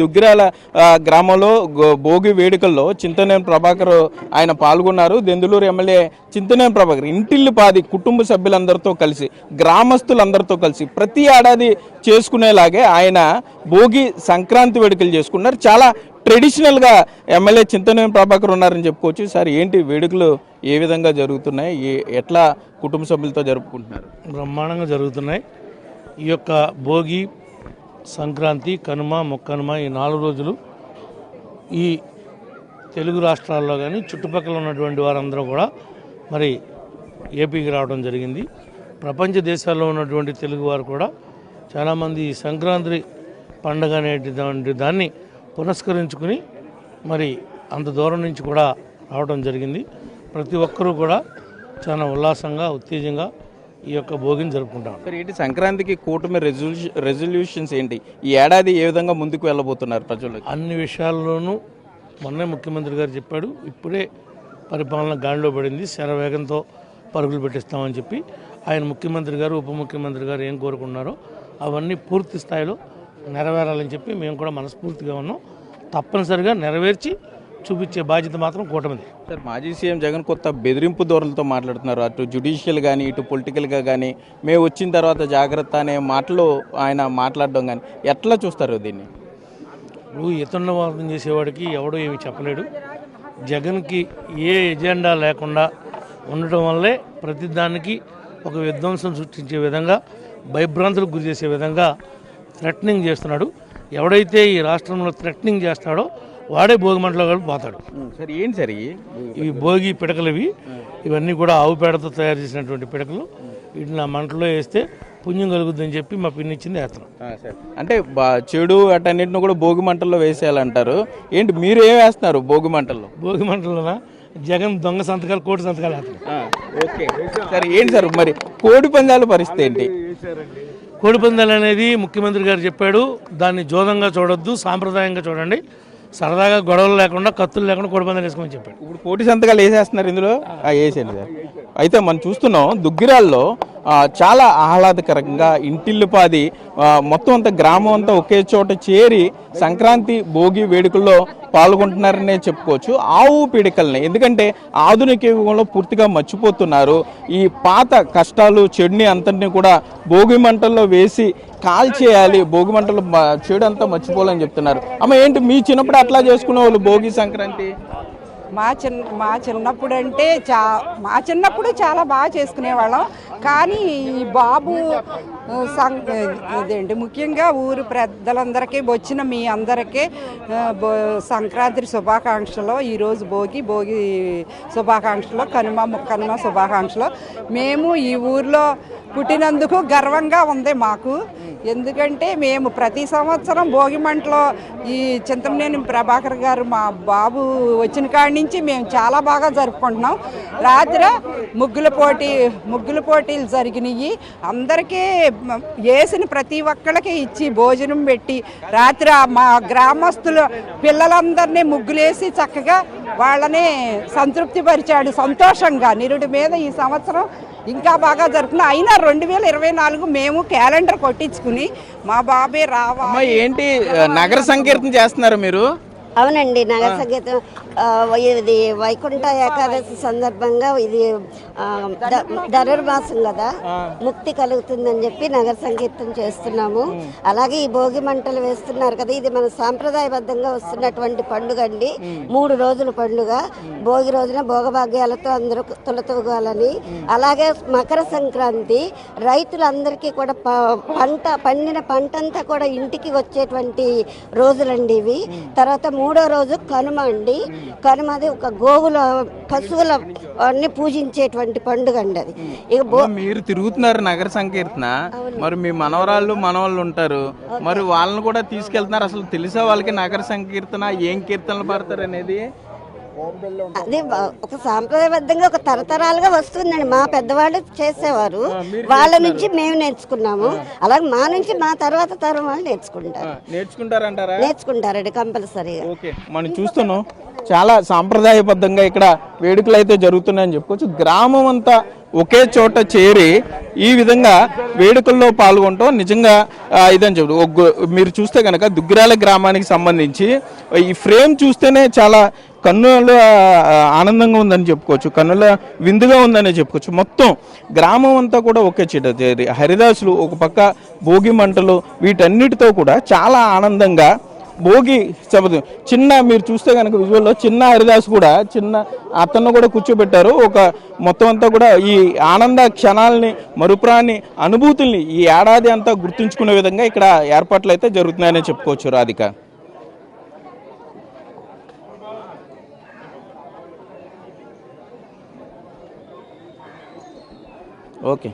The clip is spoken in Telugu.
దుగ్గిరాల గ్రామంలో భోగి వేడుకల్లో చింతనేని ప్రభాకర్ ఆయన పాల్గొన్నారు. దెందులూరు ఎమ్మెల్యే చింతనేని ప్రభాకర్ ఇంటిల్లి పాది కుటుంబ సభ్యులందరితో కలిసి గ్రామస్తులందరితో కలిసి ప్రతి ఏడాది చేసుకునేలాగే ఆయన భోగి సంక్రాంతి వేడుకలు చేసుకున్నారు. చాలా ట్రెడిషనల్గా ఎమ్మెల్యే చింతనేని ప్రభాకర్ ఉన్నారని చెప్పుకోవచ్చు. సార్ ఏంటి వేడుకలు ఏ విధంగా జరుగుతున్నాయి, ఎట్లా కుటుంబ సభ్యులతో జరుపుకుంటున్నారు? బ్రహ్మాండంగా జరుగుతున్నాయి. ఈ యొక్క భోగి సంక్రాంతి కనుమ మొక్కనుమ ఈ 4 రోజులు ఈ తెలుగు రాష్ట్రాల్లో కానీ చుట్టుపక్కల ఉన్నటువంటి వారందరూ కూడా మరి ఏపీకి రావడం జరిగింది. ప్రపంచ దేశాల్లో ఉన్నటువంటి తెలుగు వారు కూడా చాలామంది ఈ సంక్రాంతి పండుగ అనేటువంటి దాన్ని పురస్కరించుకుని మరి అంత దూరం నుంచి కూడా రావడం జరిగింది. ప్రతి ఒక్కరూ కూడా చాలా ఉల్లాసంగా ఉత్తేజంగా ఈ యొక్క భోగిని జరుపుకుంటాం. సార్ ఏంటి సంక్రాంతికి కూటమి రెజల్యూషన్స్ ఏంటి? ఈ ఏడాది ఏ విధంగా ముందుకు వెళ్ళబోతున్నారు ప్రజలు? అన్ని విషయాల్లోనూ మొన్నే ముఖ్యమంత్రి గారు చెప్పాడు, ఇప్పుడే పరిపాలన గాడిలో పడింది, శరవేగంతో పరుగులు పెట్టిస్తామని చెప్పి ఆయన ముఖ్యమంత్రి గారు ఉప ముఖ్యమంత్రి గారు ఏం కోరుకున్నారో అవన్నీ పూర్తి స్థాయిలో నెరవేరాలని చెప్పి మేము కూడా మనస్ఫూర్తిగా ఉన్నాం. తప్పనిసరిగా నెరవేర్చి చూపించే బాధ్యత మాత్రం కూటమిది. సార్ మాజీ సీఎం జగన్ కొత్త బెదిరింపు ధోరణులతో మాట్లాడుతున్నారు. అటు జ్యుడిషియల్ కానీ ఇటు పొలిటికల్గా కానీ మేము వచ్చిన తర్వాత జాగ్రత్త అనే మాటలు ఆయన మాట్లాడడం కానీ ఎట్లా చూస్తారు దీన్ని? నువ్వు ఇతరువాదం చేసేవాడికి ఎవడో ఏమి చెప్పలేడు. జగన్కి ఏ ఎజెండా లేకుండా ఉండటం వల్లే ప్రతిదానికి ఒక విధ్వంసం సృష్టించే విధంగా భయభ్రాంతులకు గురి చేసే విధంగా థ్రెటనింగ్ చేస్తున్నాడు. ఎవడైతే ఈ రాష్ట్రంలో థ్రెటనింగ్ చేస్తాడో వాడే భోగి మంటలో కలిపి పోతాడు. సరే ఏంటి సార్ ఇవి భోగి పిడకలు, ఇవన్నీ కూడా ఆవు పేడతో తయారు చేసినటువంటి పిడకలు. వీటిని ఆ మంటలో వేస్తే పుణ్యం కలుగుద్దని చెప్పి మా పిన్ని ఇచ్చింది వేస్తున్నాం. అంటే చెడు అటన్నిటిని కూడా భోగి మంటల్లో వేసేయాలంటారు. ఏంటి మీరు ఏం వేస్తున్నారు భోగి మంటల్లో? భోగి మంటల్లోనా జగన్ దొంగ సంతకాలు కోటి సంతకాలు వేస్తున్నారు. ఓకే సరే ఏంటి సార్ మరి కోడి పందాల పరిస్థితి ఏంటి? కోడి పందాలు అనేది ముఖ్యమంత్రి గారు చెప్పాడు, దాన్ని జోదంగా చూడొద్దు, సాంప్రదాయంగా చూడండి, సరదాగా గొడవలు లేకుండా కత్తులు లేకుండా కోడి పందాలు వేసుకోమని చెప్పాడు. ఇప్పుడు కోటి సంతకాలు వేసేస్తున్నారు ఇందులో? వేసేయండి సార్. అయితే మనం చూస్తున్నాం దుగ్గిరాల్లో చాలా ఆహ్లాదకరంగా ఇంటిల్లిపాది మొత్తం అంతా గ్రామం అంతా ఒకే చోట చేరి సంక్రాంతి భోగి వేడుకల్లో పాల్గొంటున్నారనే చెప్పుకోవచ్చు. ఆవు పీడికల్ని ఎందుకంటే ఆధునిక యుగంలో పూర్తిగా మర్చిపోతున్నారు. ఈ పాత కష్టాలు చెడుని అంతటినీ కూడా భోగి మంటల్లో వేసి కాల్చేయాలి, భోగి మంటలు చెడు అంతా మర్చిపోవాలని చెప్తున్నారు. అమ్మ ఏంటి మీ చిన్నప్పుడు అట్లా చేసుకునే వాళ్ళు భోగి సంక్రాంతి? మా చిన్నప్పుడు అంటే మా చిన్నప్పుడు చాలా బాగా చేసుకునేవాళ్ళం. కానీ ఈ బాబు ఇదేంటి ముఖ్యంగా ఊరు పెద్దలందరికీ వచ్చిన మీ అందరికీ సంక్రాంతి శుభాకాంక్షలు. ఈరోజు భోగి శుభాకాంక్షలు, కనుమ శుభాకాంక్షలు. మేము ఈ ఊర్లో పుట్టినందుకు గర్వంగా ఉంది మాకు. ఎందుకంటే మేము ప్రతి సంవత్సరం భోగి మంటలో ఈ చింతమనేని ప్రభాకర్ గారు మా బాబు వచ్చిన కాడి నుంచి మేము చాలా బాగా జరుపుకుంటున్నాం. రాత్రి ముగ్గుల పోటీలు జరిగినాయి. అందరికీ వేసిన ప్రతి ఒక్కళ్ళకి ఇచ్చి భోజనం పెట్టి రాత్రి మా గ్రామస్తులు పిల్లలందరినీ ముగ్గులేసి చక్కగా వాళ్ళని సంతృప్తి పరిచాడు. సంతోషంగా నిరుడి మీద ఈ సంవత్సరం ఇంకా బాగా జరుపుకున్నాం. అయినా 2024 మేము క్యాలెండర్ కొట్టించుకుని మా బాబే రావాలి. ఏంటి నగర సంకీర్తన చేస్తున్నారు మీరు? అవునండి, నగర సంగీతం ఇది వైకుంఠ ఏకాదశి సందర్భంగా ఇది ధనుర్మాసం కదా, ముక్తి కలుగుతుందని చెప్పి నగర సంకీర్తన చేస్తున్నాము. అలాగే ఈ భోగి మంటలు వేస్తున్నారు కదా, ఇది మన సాంప్రదాయబద్ధంగా వస్తున్నటువంటి పండుగ అండి. 3 రోజుల పండుగ. భోగి రోజున భోగభాగ్యాలతో అందరూ తులతూగాలని, అలాగే మకర సంక్రాంతి రైతులందరికీ కూడా పండిన పంటంతా కూడా ఇంటికి వచ్చేటువంటి రోజులండి ఇవి. తర్వాత 3వ రోజు కనుమ అండి. కనుమది ఒక గోవుల పశువుల అన్ని పూజించేటువంటి పండుగ అండి అది. ఇక మీరు తిరుగుతున్నారు నగర సంకీర్తన, మరి మీ మనవాళ్ళు ఉంటారు, మరి వాళ్ళని కూడా తీసుకెళ్తున్నారు. అసలు తెలుసా వాళ్ళకి నగర సంకీర్తన ఏం కీర్తనలు పాడతారు అనేది? అది ఒక సాంప్రదాయబద్ధంగా ఒక తరతరాలుగా వస్తుందండి. మా పెద్దవాళ్ళు చేసేవారు, వాళ్ళ నుంచి మేము నేర్చుకున్నాము. అలాగే మా నుంచి మా తర్వాత తరం వాళ్ళు నేర్చుకుంటారండి కంపల్సరీగా. మనం చూస్తున్నాం చాలా సాంప్రదాయబద్ధంగా ఇక్కడ వేడుకలు అయితే జరుగుతున్నాయని చెప్పుకోవచ్చు. గ్రామం అంతా ఒకే చోట చేరి ఈ విధంగా వేడుకల్లో పాల్గొనటం నిజంగా ఇదని చెప్పు. మీరు చూస్తే కనుక దుగ్గిరాల గ్రామానికి సంబంధించి ఈ ఫ్రేమ్ చూస్తేనే చాలా కన్నుల ఆనందంగా ఉందని చెప్పుకోవచ్చు, కన్నుల విందుగా ఉందని చెప్పుకోవచ్చు. మొత్తం గ్రామం అంతా కూడా ఒకే చోట చేరి హరిదాసులు ఒక పక్క భోగి మంటలు వీటన్నిటితో కూడా చాలా ఆనందంగా భోగి చిన్న మీరు చూస్తే కనుక విజువల్లో చిన్న హరిదాస్ కూడా చిన్న అతను కూడా కూర్చోబెట్టారు. ఒక మొత్తం అంతా కూడా ఈ ఆనంద క్షణాలని మరుపురాని అనుభూతుల్ని ఈ ఏడాది అంతా గుర్తుంచుకునే విధంగా ఇక్కడ ఏర్పాట్లు అయితే జరుగుతున్నాయని చెప్పుకోవచ్చు. రాధిక, ఓకే.